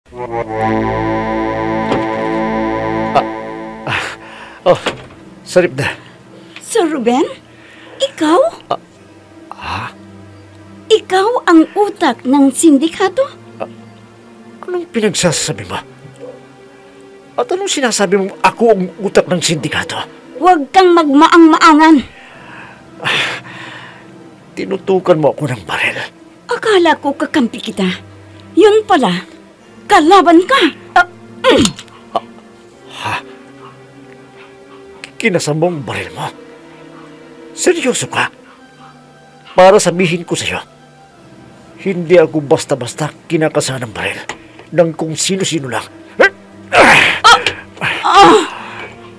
Oh, sarip na. Sir Ruben? Ikaw? Ikaw ang utak ng sindikato? Anong pinagsasabi mo? At anong sinasabi mo ako ang utak ng sindikato? Huwag kang magmaang-maangan. Tinutukan mo ako ng baril. Akala ko kakampi kita. Yun pala, kalaban ka. Kinasam mo ang baril mo. Seryoso ka? Para sabihin ko sa'yo, hindi ako basta-basta kinakasa ng baril ng kung sino-sino lang.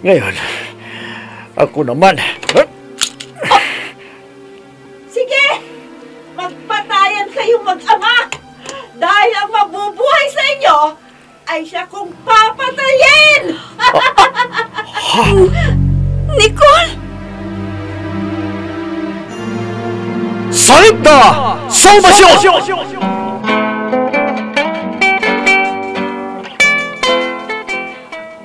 Ngayon, ako naman. Sige! Magpatayan kayong mag-ama! Dahil ang mabubuhay sa inyo ay siya kong papatayin! Nicole! Salib na! Salvasyon!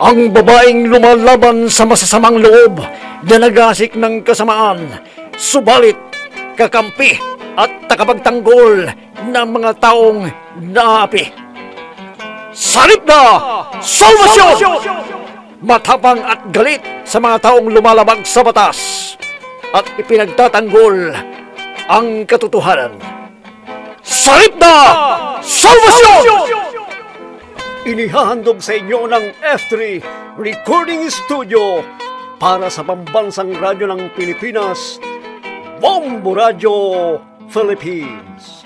Ang babaeng lumalaban sa masasamang loob na nagasik ng kasamaan, subalit kakampi at takapagtanggol ng mga taong naapi. Salib na! Salvasyon! Matapang at galit sa mga taong lumalabag sa batas at ipinagtatanggol ang katotohanan. Salib na! Salvasyon! Inihahandog sa inyo ng F3 Recording Studio para sa pambansang radyo ng Pilipinas, Bombo Radio Philippines.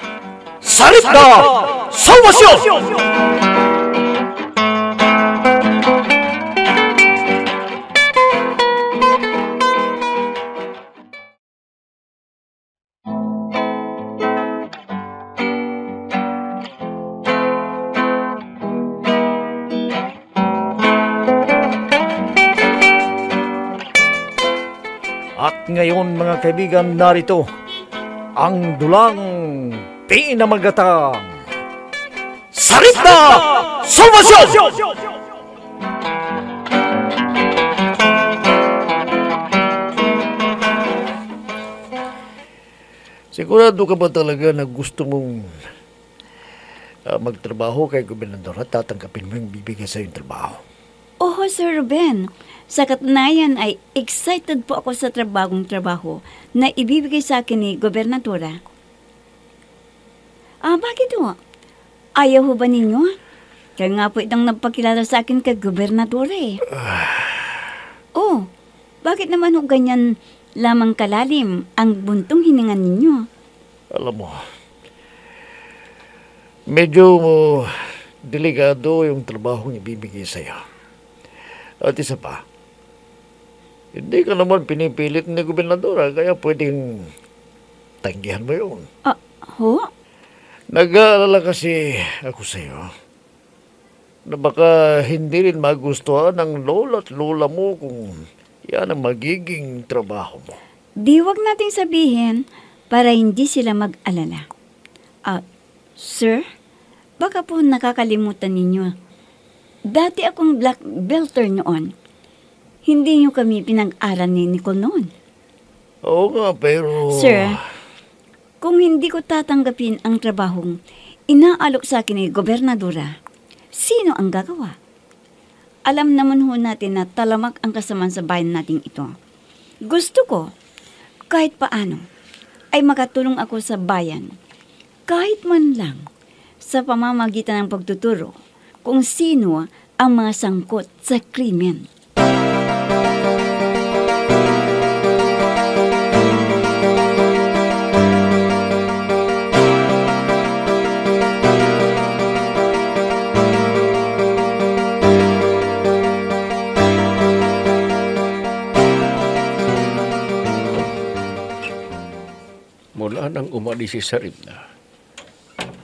Salib na! Salvasyon! At ngayon mga kaibigan, narito ang dulang pinamagatang Salib na! Salvasyon! Sigurado ka ba talaga na gusto mong magtrabaho kay Gobernador at tatanggapin mo yung bibigay sa yung trabaho? Oo, Sir Ruben. Sa katunayan ay excited po ako sa trabaho na ibibigay sa akin ni Gobernadora. Bakit ho? Ayaw ho ba ninyo? Kaya nga po itang nagpakilala sa akin kay Gobernadora eh. Oh, bakit naman ho ganyan lamang kalalim ang buntong hininga ninyo? Alam mo, medyo delikado yung trabahong ibibigay sa'yo. At isa pa, hindi ka naman pinipilit ni Gobernadora, kaya pwedeng tanggihan mo yun. Ho? Nag-aalala kasi ako sa'yo na baka hindi rin magustuhan ng lola at lola mo kung yan ang magiging trabaho mo. Di wag nating sabihin para hindi sila mag-alala. Sir, baka po nakakalimutan ninyo. Dati akong black belter noon. Hindi niyo kami pinag-aral ni Nicole noon. Oo nga, pero... Sir, kung hindi ko tatanggapin ang trabahong inaalok sa akin ni Gobernadora, sino ang gagawa? Alam naman ho natin na talamak ang kasamaan sa bayan nating ito. Gusto ko, kahit paano, ay makatulong ako sa bayan, kahit man lang, sa pamamagitan ng pagtuturo kung sino ang mga sangkot sa krimen. Mula nang umalis si Saribna,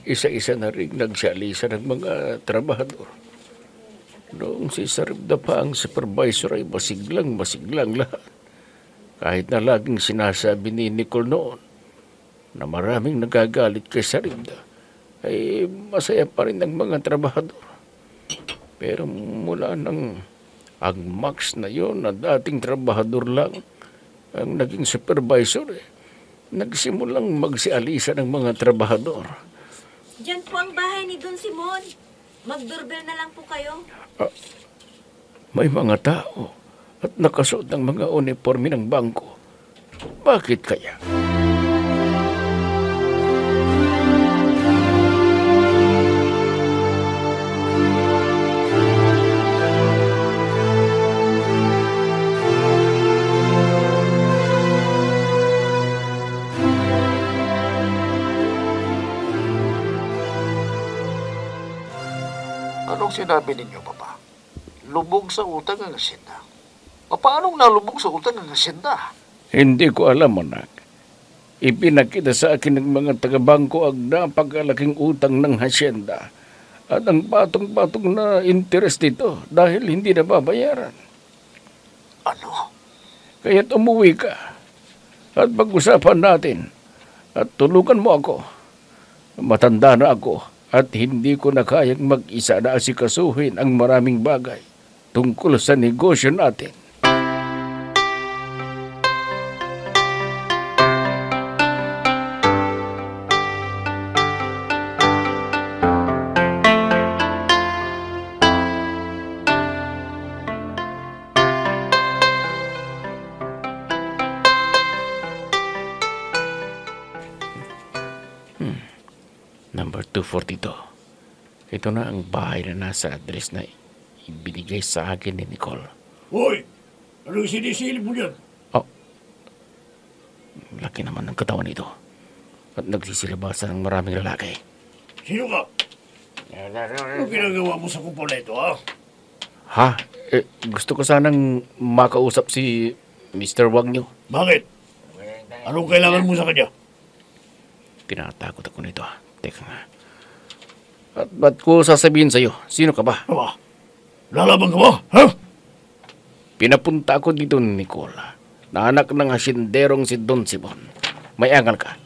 isa-isa na rin nagsialisa ng mga trabahador. Noong si Saribna pa ang supervisor ay masiglang lahat. Kahit na laging sinasabi ni Nicole noon na maraming nagagalit kay Saribna, ay masaya pa rin ang mga trabahador. Pero mula nang ang Max na yon na dating trabahador lang ang naging supervisor, nagsimulang magsialisa ng mga trabahador. Diyan po ang bahay ni Don Simon. Mag-doorbell na lang po kayo. May mga tao at nakasuot ng mga uniforme ng bangko. Bakit kaya? Anong sinabi ninyo, Papa? Lubog sa utang ang asyenda. Paanong nalubog sa utang ang asyenda? Hindi ko alam, anak. Ipinakita sa akin ng mga taga-bangko ang napakalaking utang ng hasyenda at ang patong-patong na interest dito dahil hindi na babayaran. Ano? Kaya't umuwi ka at pag-usapan natin at tulungan mo ako. Matanda na ako at hindi ko na kayang mag-isa na asikasuhin ang maraming bagay tungkol sa negosyo natin. Number 242. Ito na ang bahay na nasa address na ibinigay sa akin ni Nicole. Hoy! Anong sinisilip mo yan? Oh, laki naman ng katawan nito. At nagsisilabasan ng maraming lalaki. Sino ka? Ano ginagawa mo sa kumpol na ito, ha? Ha? Gusto ko sanang makausap si Mr. Wagner. Bakit? Anong kailangan mo sa kanya? Tinatakot ako nito. Teka nga. At ba't ko sasabihin sa'yo? Sino ka ba? Aba, lalaban ka ba? Ha? Pinapunta ako dito ni Nicole, na anak ng hasinderong si Don Simon. May angal ka.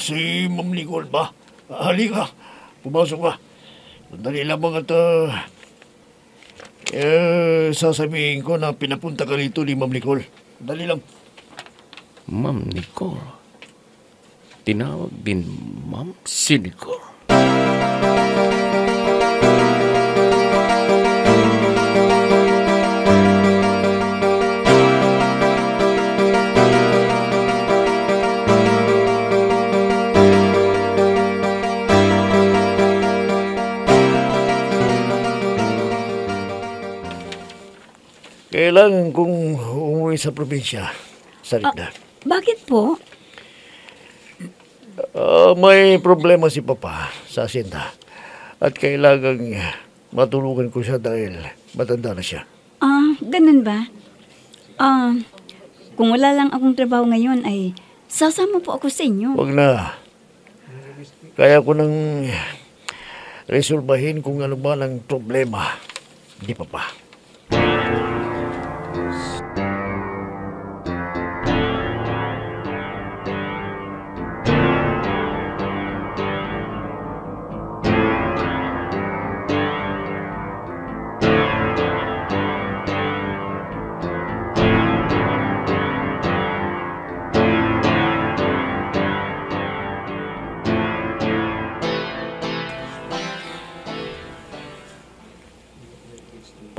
Si Ma'am Nicole ba? Halika, pumasok ka. Sandali lamang at sasabihin ko na pinapunta ka rito ni Ma'am Nicole. Sandali lang. Ma'am Nicole. Tinawag din Ma'am si Nicole. Kailangan kong umuwi sa probinsya. Sarita. Bakit po? May problema si Papa sa asyenda. At kailangang matulungan ko siya dahil matanda na siya. Ganun ba? Kung wala lang akong trabaho ngayon ay sasama po ako sa inyo. Huwag na. Kaya ko nang resolbahin kung ano ba ang problema ni Papa.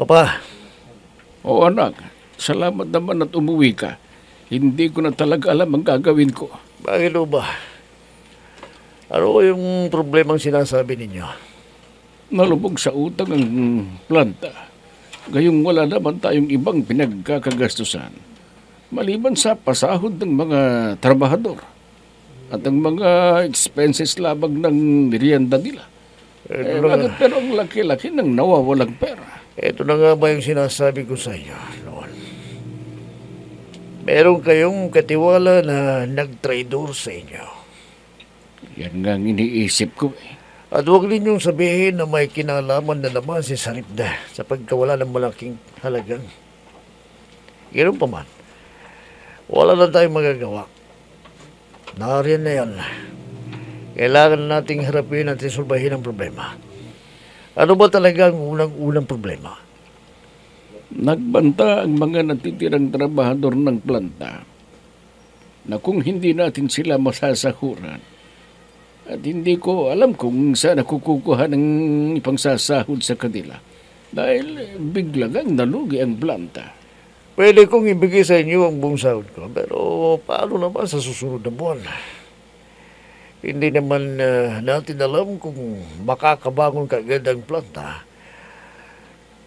Papa. O anak, salamat naman at umuwi ka. Hindi ko na talaga alam ang gagawin ko. Bakit ba? Ano yung problemang sinasabi ninyo? Nalubog sa utang ang planta. Gayong wala naman tayong ibang pinagkakagastusan. Maliban sa pasahod ng mga trabahador at ang mga expenses labag ng merienda nila. Bakit pero ang laki-laki ng nawawalang pera? Ito na nga ba yung sinasabi ko sa inyo noon? Meron kayong katiwala na nag-traidor sa inyo. Yan nga ang iniisip ko eh. At huwag ninyong sabihin na may kinalaman na naman si Saripda sa pagkawala ng malaking halagang. Ganoon pa man, wala na tayong magagawa. Nariyan na yan. Kailangan nating harapin at resolbahin ang problema. Ano ba talaga ang unang-unang problema? Nagbanta ang mga natitirang trabahador ng planta na kung hindi natin sila masasahuran at hindi ko alam kung saan ako kukuha ng ipangsasahod sa kanila dahil biglang ang nalugi ang planta. Pwede kong ibigay sa inyo ang buong sahod ko, pero paano naman sa susunod na buwan? Hindi naman natin alam kung makakabangon kaagad ang planta.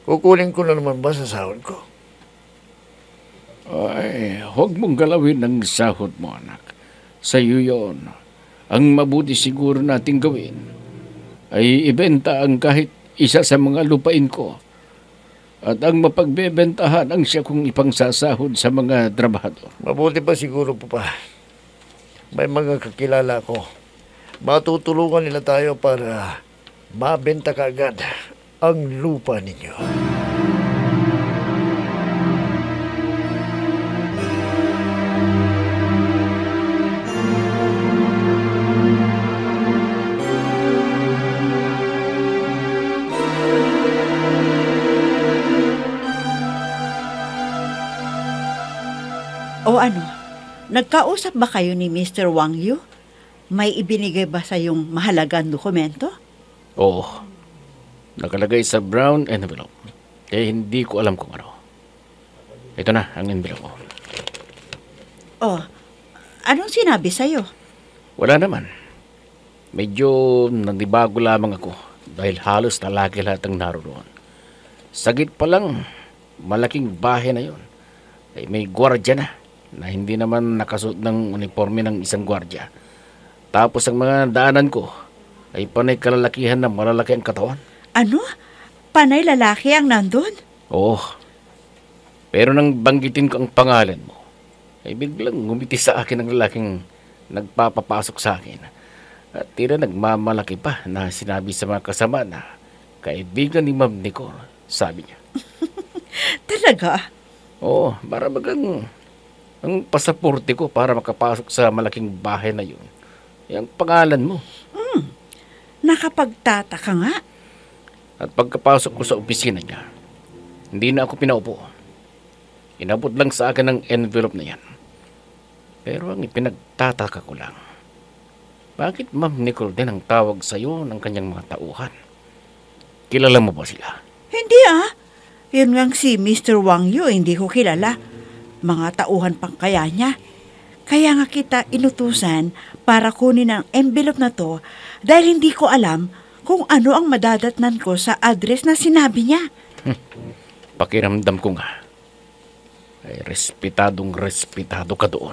Kukunin ko na naman ba sa sahod ko? Ay, huwag mong galawin ang sahod mo, anak. Sa iyo yun. Ang mabuti siguro nating gawin ay ibenta ang kahit isa sa mga lupain ko. At ang mapagbebentahan ang siya kong ipangsasahod sa mga trabahador. Mabuti pa siguro pa. May mga kakilala ko. Matutulungan nila tayo para mabenta kaagad ang lupa ninyo. O ano, nagkausap ba kayo ni Mr. Wang Yu? May ibinigay ba sa yung mahalagang dokumento? Oo. Nakalagay sa brown envelope. Kaya hindi ko alam kung ano. Ito na ang envelope ko. O, anong sinabi sa'yo? Wala naman. Medyo nandibago lamang ako dahil halos talaki lahat ang naroon. Sagit pa lang, malaking bahay na yon. Ay may gwardya na hindi naman nakasuot ng uniforme ng isang gwardya. Tapos ang mga daanan ko ay panay kalalakihan na malalaki ang katawan. Ano? Panay lalaki ang nandun? Oo. Pero nang banggitin ko ang pangalan mo, ay biglang ngumiti sa akin ang lalaking nagpapapasok sa akin. At tira nagmamalaki pa na sinabi sa mga kasama na kaibigan ni Ma'am Nicole, sabi niya. Talaga? Oo, para bagang ang pasaporte ko para makapasok sa malaking bahay na yun. Yung pangalan mo. Nakapagtataka nga. At pagkapasok ko sa opisina niya, hindi na ako pinaupo. Inabot lang sa akin ang envelope na yan. Pero ang ipinagtataka ko lang, bakit Ma'am Nicole din ang tawag sa iyo ng kanyang mga tauhan? Kilala mo ba sila? Hindi ah. Yun ngang si Mr. Wang Yu, hindi ko kilala. Mga tauhan pang kaya niya. Kaya nga kita inutusan para kunin ang envelope na to dahil hindi ko alam kung ano ang madadatnan ko sa address na sinabi niya. Pakiramdam ko nga, ay respetadong respetado ka doon.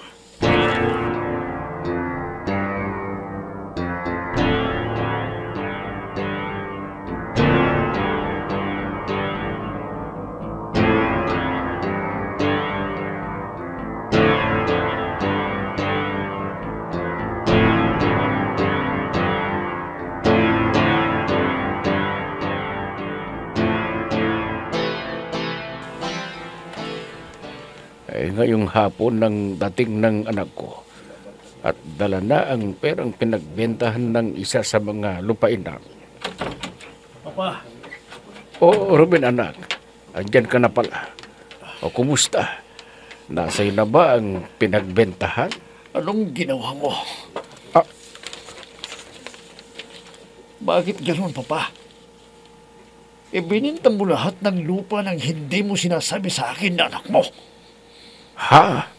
Ngayong hapon ng dating ng anak ko at dala na ang perang pinagbentahan ng isa sa mga lupain namin. Papa, Oo, Ruben anak, andyan ka na pala. O kumusta? Nasa'yo na ba ang pinagbentahan? anong ginawa mo? Ah. Bakit ganoon, Papa? Ibininta mo lahat ng lupa nang hindi mo sinasabi sa akin na anak mo. Ha?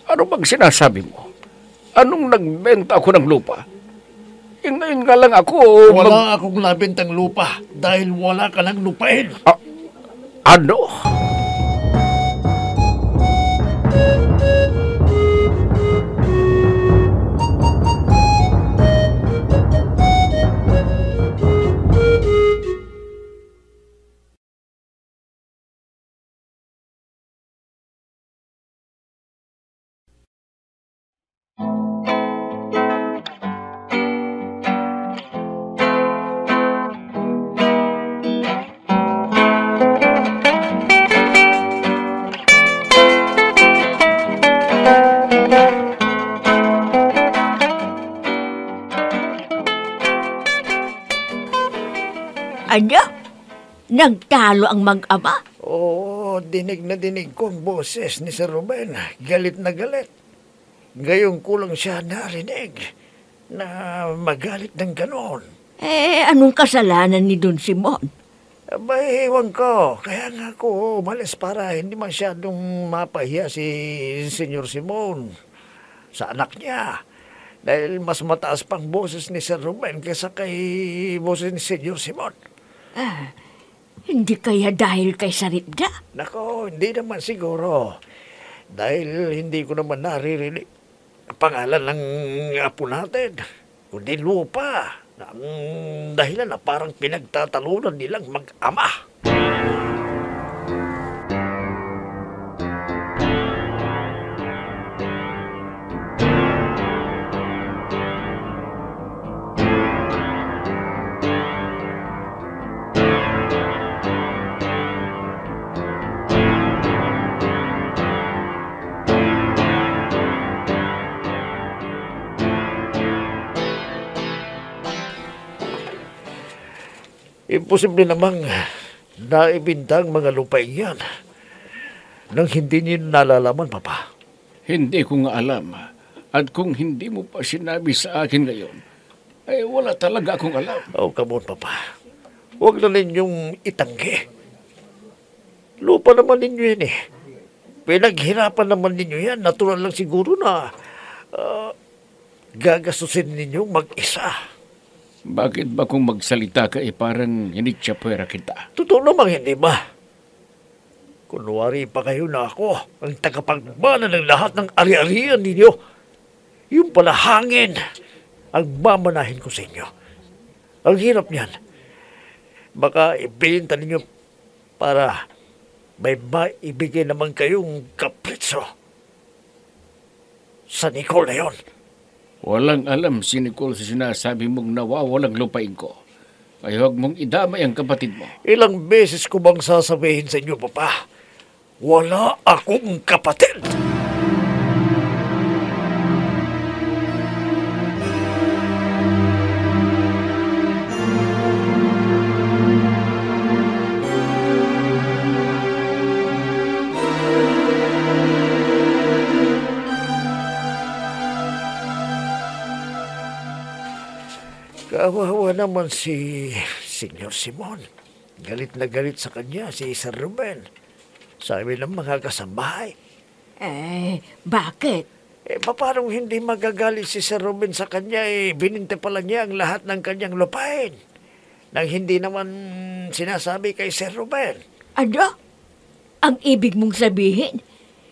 Ano bang sinasabi mo? Anong nagbenta ako ng lupa? Ngayon nga lang ako... Wala akong nabentang lupa dahil wala ka ng lupain. Ano? Ano? Nagtalo ang mag-ama? Oo, dinig na dinig ko ang boses ni Sir Ruben. Galit na galit. Ngayon ko lang siya narinig na magalit ng ganon. Anong kasalanan ni Don Simon? Abay, ewan ko. Kaya nga ako umalis para hindi masyadong mapahiya si Senyor Simon sa anak niya. Dahil mas mataas pang boses ni Sir Ruben kaysa kay boses ni Senyor Simon. Hindi kaya dahil kay Saripda? Nako, hindi naman siguro. Dahil hindi ko naman naririnig ang pangalan ng apo natin. Kundi lupa. Ang dahilan na parang pinagtatalunan nilang mag-ama. Imposible namang naibintang mga lupain yan nang hindi niyo nalalaman, Papa. Hindi ko nga alam. At kung hindi mo pa sinabi sa akin ngayon, ay wala talaga akong alam. Oh, come on, Papa. Huwag na ninyong itanggi. Lupa naman ninyo yan eh. Pinaghirapan naman ninyo yan. Natural lang siguro na gagastusin ninyo mag-isa. Bakit ba kung magsalita ka parang hinitsapwera kita? Totoo namang hindi ba? Kunwari pa kayo na ako ang tagapagmana ng lahat ng ari-arian ninyo. Yung pala hangin ang mamanahin ko sa inyo. Ang hirap niyan. Baka ibenta ninyo para may maibigay naman kayong kapritso sa Nicole na yun. Walang alam si Nicole sa sinasabi mong nawawalang lupain ko. Kaya huwag mong idamay ang kapatid mo. Ilang beses ko bang sasabihin sa inyo, Papa? Wala akong kapatid! Kawawa naman si Senyor Simon. Galit na galit sa kanya si Sir Ruben. Sabi ng mga kasambahay. Bakit? Paano hindi magagalit si Sir Ruben sa kanya? Bininte pala niya ang lahat ng kanyang lupain. Nang hindi naman sinasabi kay Sir Ruben. Ano? Ang ibig mong sabihin,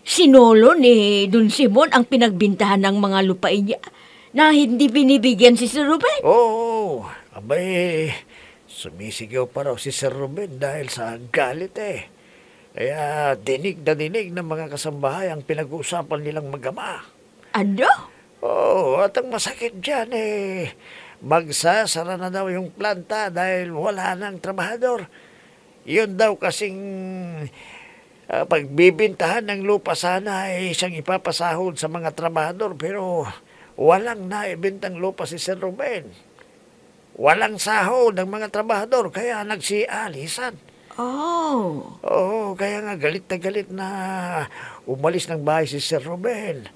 sinolo ni Don Simon ang pinagbintahan ng mga lupain niya na hindi binibigyan si Sir Ruben? Oo, abay, sumisigaw pa raw si Sir Ruben dahil sa galit eh. Kaya dinig na dinig ng mga kasambahay ang pinag-uusapan nilang mag-ama. Ano? Oo, at ang masakit dyan magsasara na daw yung planta dahil wala nang trabahador. Yun daw kasing pagbibintahan ng lupa sana ay siyang ipapasahod sa mga trabahador pero walang naibintang lupa si Sir Ruben. Walang sahod ng mga trabahador kaya nagsialisan. Oh. Oo, kaya nga galit na umalis ng bahay si Sir Ruben.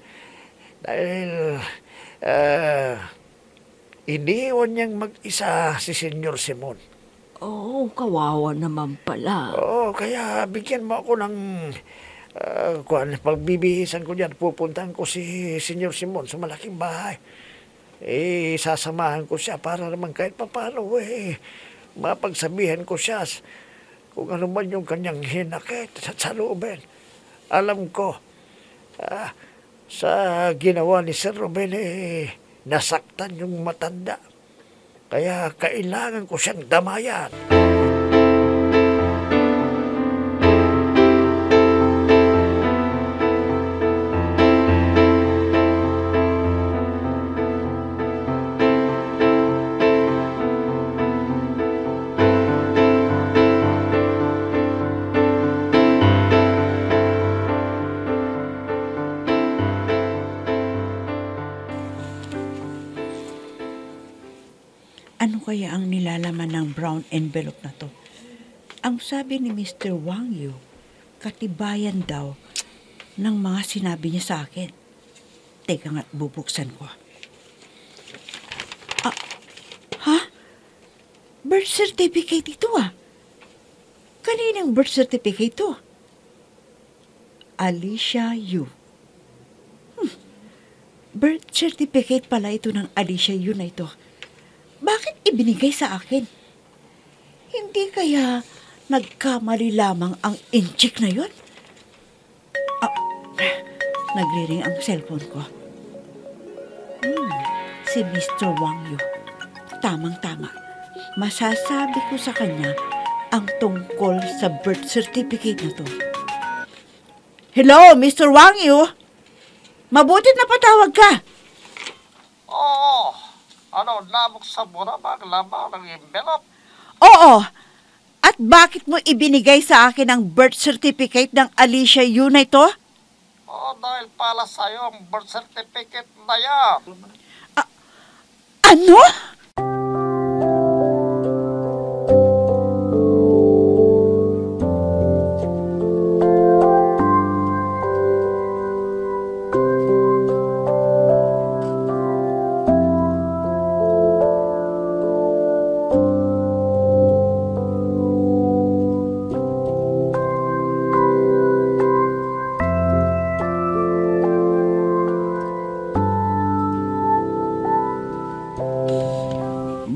Dahil iniwan niyang mag-isa si Senyor Simon. Oh, kawawa naman pala. Oo, kaya bigyan mo ako ng pagbibihisan ko dyan. Pupuntahan ko si Senyor Simon sa malaking bahay. Sasamahan ko siya para naman kahit papano mapagsabihan ko siya kung ano man yung kanyang hinakit sa looben. Alam ko, sa ginawa ni Sir Ruben, nasaktan yung matanda. Kaya kailangan ko siyang damayan. Ano kaya kaya ang nilalaman ng brown envelope na to? Ang sabi ni Mr. Wang Yu, katibayan daw ng mga sinabi niya sa akin. Teka nga't bubuksan ko. Ha? Birth certificate ito Kaninang birth certificate ito? Alicia Yu. Birth certificate pala ito ng Alicia Yu na ito. Bakit ibinigay sa akin? Hindi kaya nagkamali lamang ang inchik na yun? Nagre-ring ang cellphone ko. Si Mr. Wang Yu. Tamang-tama. Masasabi ko sa kanya ang tungkol sa birth certificate na to. Hello, Mr. Wang Yu? Mabutit na patawag ka. Oo. Ano, nabuksan mo na ba ang laman ng envelope? Oo. At bakit mo ibinigay sa akin ang birth certificate ng Alicia Yu na ito? Oo, dahil pala sa'yo ang birth certificate na yan. Ano?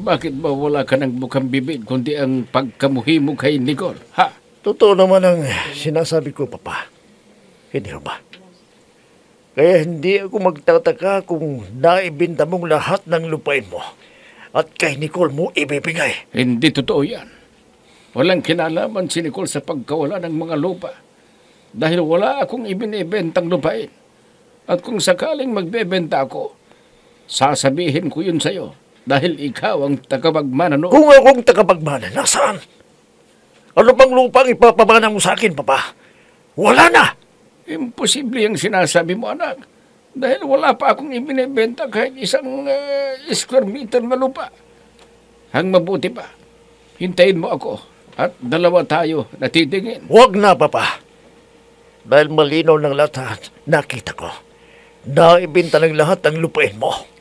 Bakit ba wala ka ng bukang bibig kundi ang pagkamuhi mo kay Nicole? Ha? Totoo naman ang sinasabi ko, Papa. Hindi ba? Kaya hindi ako magtataka kung naibinta mong lahat ng lupain mo at kay Nicole mo ibibigay. Hindi totoo yan. Walang kinalaman si Nicole sa pagkawala ng mga lupa. Dahil wala akong ibinibentang lupain. At kung sakaling magbebenta ako, sasabihin ko yun sa'yo. Dahil ikaw ang tagapagmana noon. Kung akong tagapagmana, nasaan? Ano bang lupang ipapamana mo sa akin, Papa? Wala na! Imposible ang sinasabi mo, anak. Dahil wala pa akong ibinibenta kahit isang square meter na lupa. Ang mabuti pa, hintayin mo ako at dalawa tayo natitingin. Huwag na, Papa. Dahil malinaw ng lahat, nakita ko. Naibenta ng lahat ang lupain mo.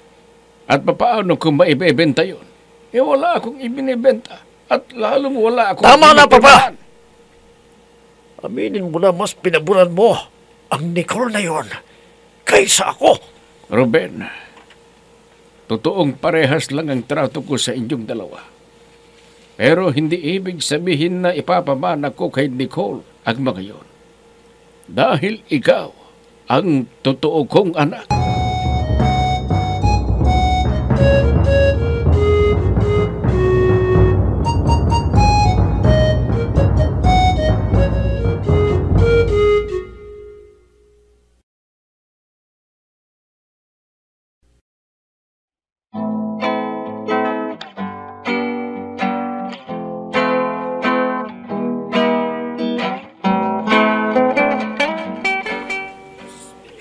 At papaano kung maibebenta yun? Wala akong ibinibenta. At lalong wala akong... Tama na, Papa! Aminin mo na mas pinaburan mo ang Nicole na yon kaysa ako. Ruben, totoong parehas lang ang trato ko sa inyong dalawa. Pero hindi ibig sabihin na ipapamana ko kay Nicole ang mga yon. Dahil ikaw ang totoo kong anak.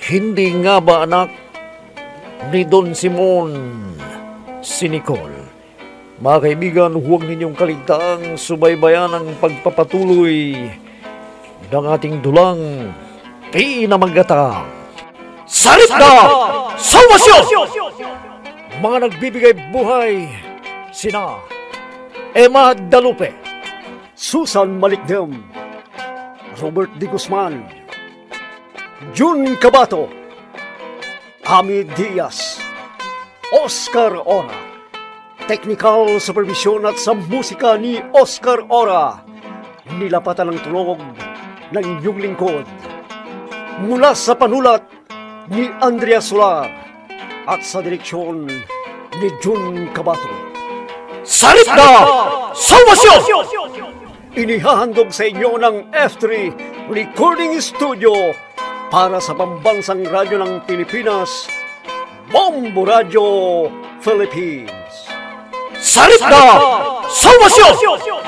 Hindi nga ba, anak, ni Don Simon si Nicole? Mga kaibigan, huwag ninyong kaligtaang subaybayan ang pagpapatuloy ng ating dulang pinamagatang Salit na Salvasyon! Mga nagbibigay buhay, sina Emma Dalupe, Susan Malikdem, Robert D. Guzman, Jun Cabato, Ami Diaz, Oscar Ora. Technical supervision at sa musika ni Oscar Ora. Nilapatan ng tulog ng inyong lingkod. Mula sa panulat ni Andrea Solar at sa direksyon ni Jun Cabato. Salit na Salvasyon! Inihahandog sa inyo ng F3 Recording Studio para sa pambansang radyo ng Pilipinas, Bombo Radio Philippines. Salit na Salvasyon!